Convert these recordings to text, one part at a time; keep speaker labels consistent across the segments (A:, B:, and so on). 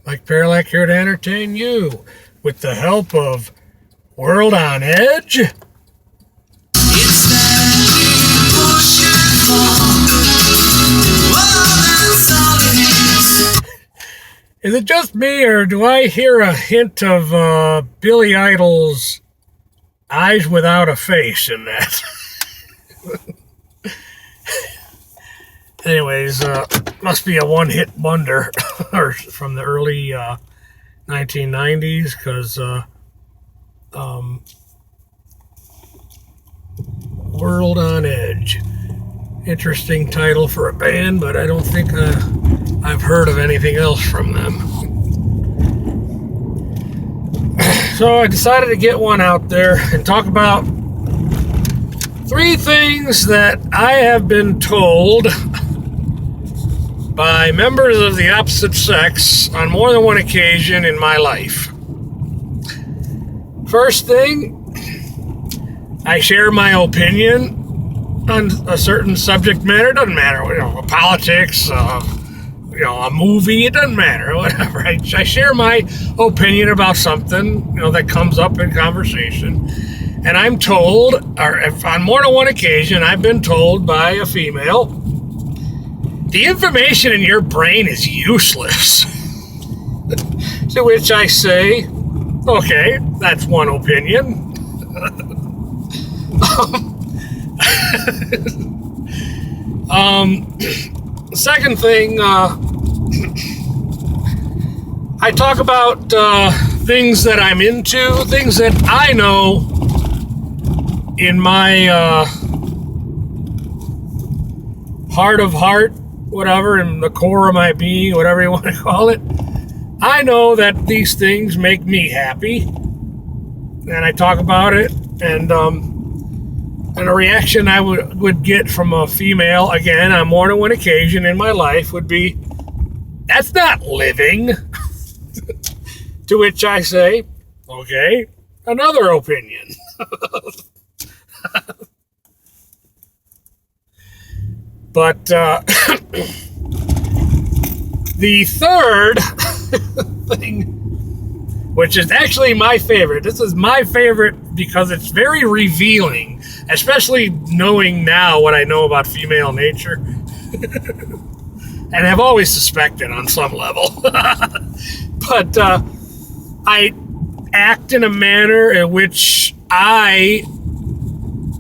A: Mike Paralak here to entertain you with the help of World on Edge. It's that big push and fall. Well, that's all it is. Is it just me, or do I hear a hint of Billy Idol's Eyes Without a Face in that? Anyways, must be a one-hit wonder or from the early 1990s, because World on Edge. Interesting title for a band, but I don't think I've heard of anything else from them. So I decided to get one out there and talk about 3 things that I have been told by members of the opposite sex on more than one occasion in my life. First thing, I share my opinion on a certain subject matter. It doesn't matter, politics, a movie, it doesn't matter, whatever. I share my opinion about something, that comes up in conversation. And I'm told, or if on more than one occasion, I've been told by a female, the information in your brain is useless. To which I say, okay, that's one opinion. Second thing, I talk about things that I'm into, things that I know in my heart of heart, whatever, in the core of my being, whatever you want to call it. I know that these things make me happy, and I talk about it, and a reaction I would get from a female, again, on more than one occasion in my life, would be, that's not living. To which I say, okay, another opinion. But the third thing, which is actually my favorite, this is my favorite because it's very revealing, especially knowing now what I know about female nature, and have always suspected on some level. But I act in a manner in which I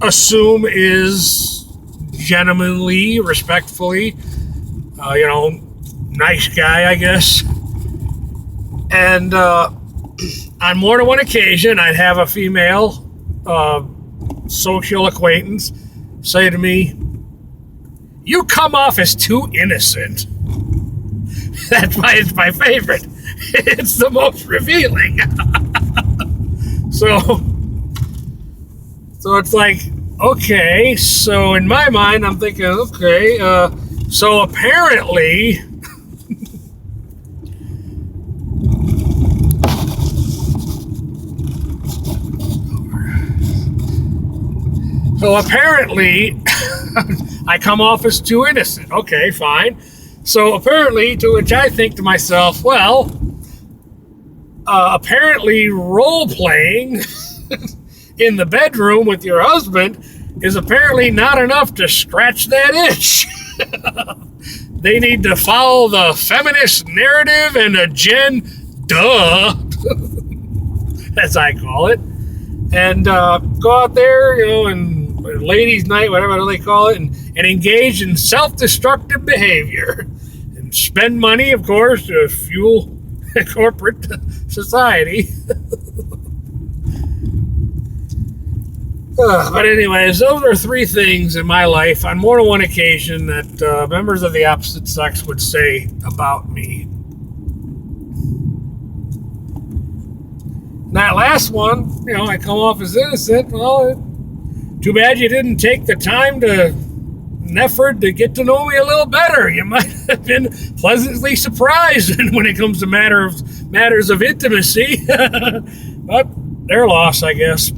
A: assume is gentlemanly, respectfully, nice guy, I guess. And on more than one occasion, I'd have a female social acquaintance say to me, "You come off as too innocent." That's why it's my favorite. It's the most revealing. So it's like, okay, so in my mind, I'm thinking, okay, so apparently, I come off as too innocent. Okay, fine. So apparently, to which I think to myself, well, apparently role-playing in the bedroom with your husband is apparently not enough to scratch that itch. They need to follow the feminist narrative and a Gen duh, as I call it, and go out there, and ladies' night, whatever they call it, and engage in self-destructive behavior and spend money, of course, to fuel corporate society. But anyways, those are 3 things in my life on more than one occasion that members of the opposite sex would say about me. And that last one, I come off as innocent. Well, too bad you didn't take the time to an effort to get to know me a little better. You might have been pleasantly surprised when it comes to matters of intimacy. But their loss, I guess.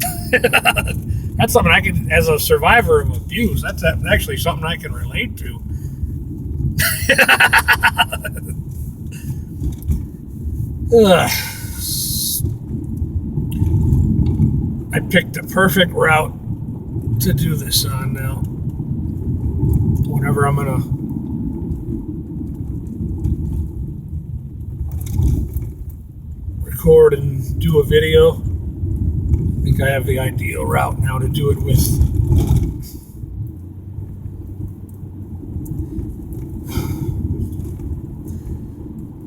A: That's something I can, as a survivor of abuse, that's actually something I can relate to. Ugh. I picked a perfect route to do this on now. Whenever I'm gonna record and do a video, I think I have the ideal route now to do it with.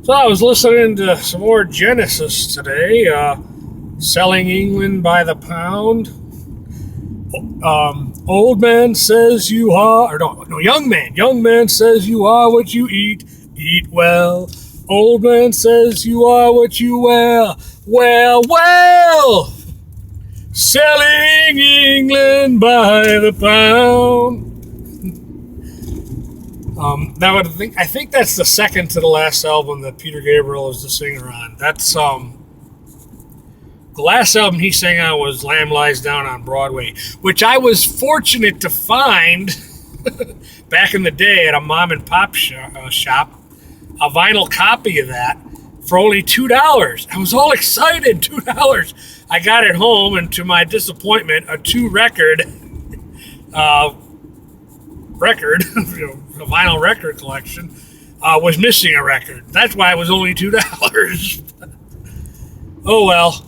A: So I was listening to some more Genesis today, Selling England by the Pound. Old man says you are, or no, young man says you are what you eat well. Old man says you are what you wear, well. Selling England by the pound. I think that's the second to the last album that Peter Gabriel is the singer on. That's the last album he sang on was Lamb Lies Down on Broadway, which I was fortunate to find back in the day at a mom and pop shop, a vinyl copy of that for only $2. I was all excited, $2. I got it home, and to my disappointment, a 2-record a vinyl record collection, was missing a record. That's why it was only $2. Oh well.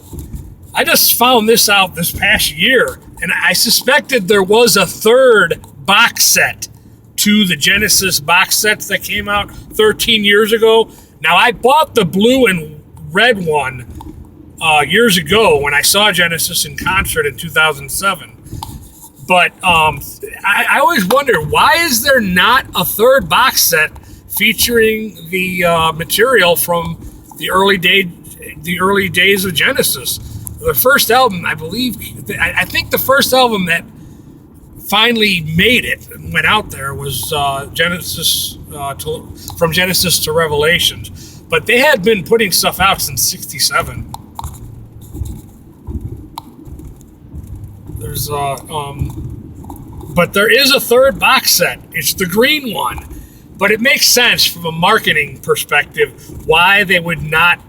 A: I just found this out this past year, and I suspected there was a third box set to the Genesis box sets that came out 13 years ago. Now, I bought the blue and red one years ago when I saw Genesis in concert in 2007. But I always wonder, why is there not a third box set featuring the material from the early days of Genesis? The first album, I think the first album that finally made it and went out there was Genesis, from Genesis to Revelations. But they had been putting stuff out since '67. But there is a third box set. It's the green one. But it makes sense from a marketing perspective why they would not,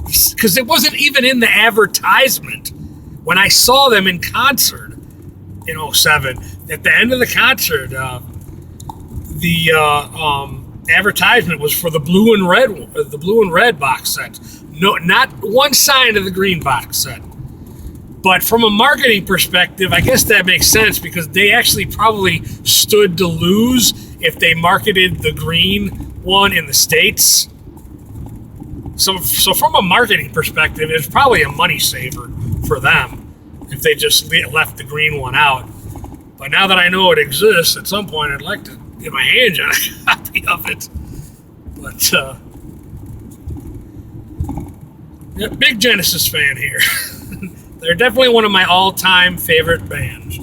A: because it wasn't even in the advertisement. When I saw them in concert in '07, at the end of the concert, the advertisement was for the blue and red box set. No, not one sign of the green box set. But from a marketing perspective, I guess that makes sense, because they actually probably stood to lose if they marketed the green one in the States. So from a marketing perspective, it's probably a money saver for them if they just left the green one out. But now that I know it exists, at some point I'd like to get my hands on a copy of it. But yeah, big Genesis fan here. They're definitely one of my all-time favorite bands.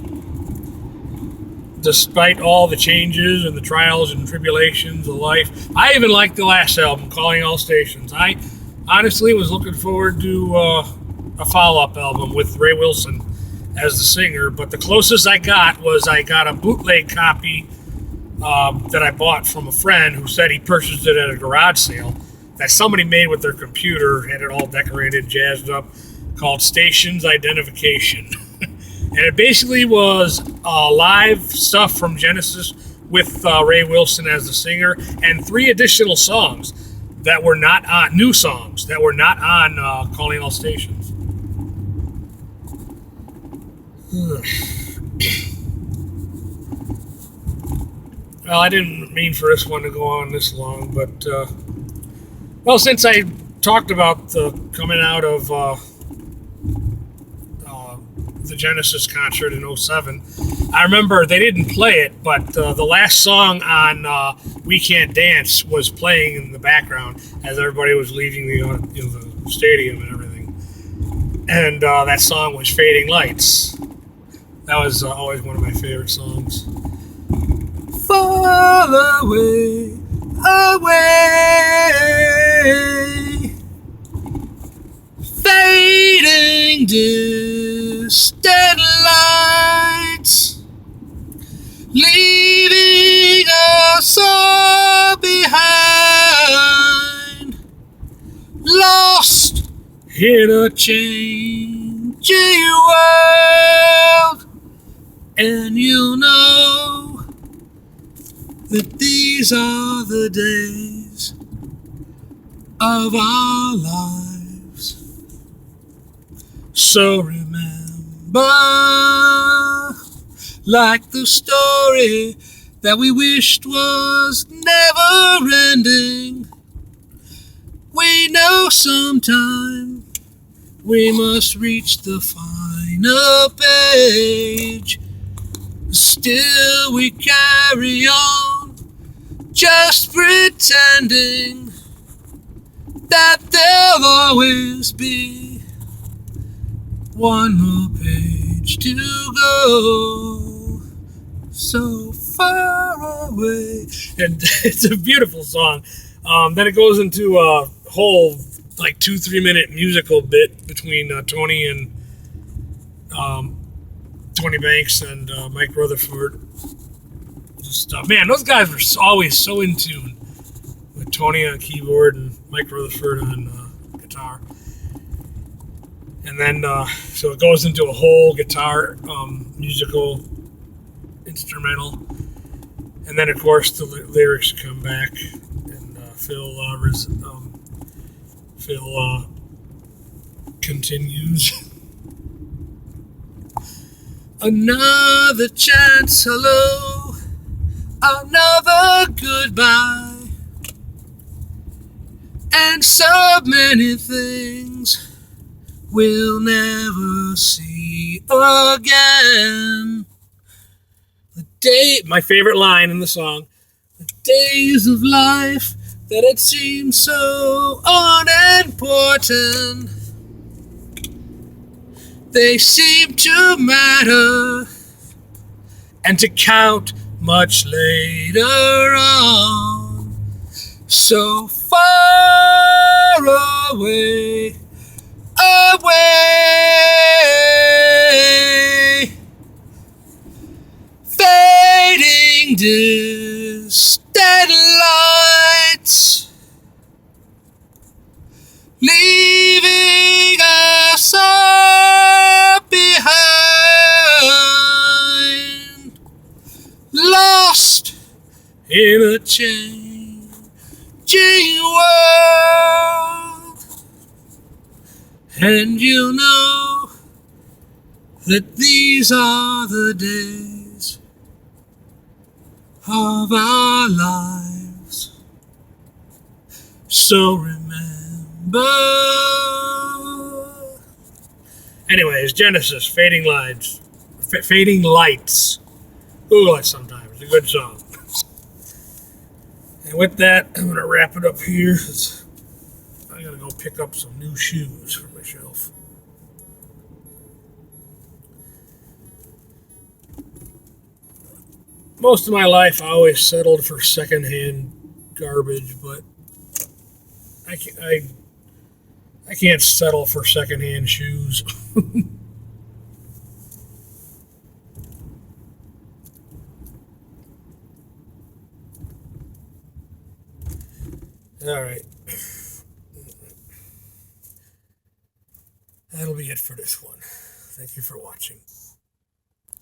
A: Despite all the changes and the trials and tribulations of life. I even liked the last album, Calling All Stations. I honestly was looking forward to a follow-up album with Ray Wilson as the singer, but the closest I got was I got a bootleg copy that I bought from a friend who said he purchased it at a garage sale that somebody made with their computer, had it all decorated, jazzed up, called Stations Identification. And it basically was live stuff from Genesis with Ray Wilson as the singer, and 3 additional songs that were not on, new songs that were not on Calling All Stations. Well, I didn't mean for this one to go on this long, but well, since I talked about the coming out of the Genesis concert in '07, I remember they didn't play it, but the last song on We Can't Dance was playing in the background as everybody was leaving the stadium and everything. And that song was Fading Lights. That was always one of my favorite songs. Fall away, away, fading distant lights, leaving us all behind, lost in a changing world, and you'll know that these are the days of our lives. So remember, like the story that we wished was never ending, we know sometime we must reach the final page. Still we carry on, just pretending that there'll always be one more page to go, so far away. And it's a beautiful song. Then it goes into a whole 2-3 minute musical bit between Tony and Tony Banks and Mike Rutherford. Just man, those guys were always so in tune with Tony on keyboard and Mike Rutherford on guitar. And then so it goes into a whole guitar musical instrumental, and then of course the lyrics come back, and Phil continues. Another chance, hello, another goodbye, and so many things we'll never see again. My favorite line in the song, the days of life that had seemed so unimportant, they seem to matter and to count much later on. So far away, fading distant lights, leaving us all behind, lost in a changing world, and you know that these are the days of our lives. So remember. Anyways, Genesis, Fading Lights. Fading Lights. Google it sometime. It's a good song. And with that, I'm going to wrap it up here. I got to go pick up some new shoes for myself. Most of my life, I always settled for secondhand garbage, but I can't settle for secondhand shoes. All right. That'll be it for this one. Thank you for watching.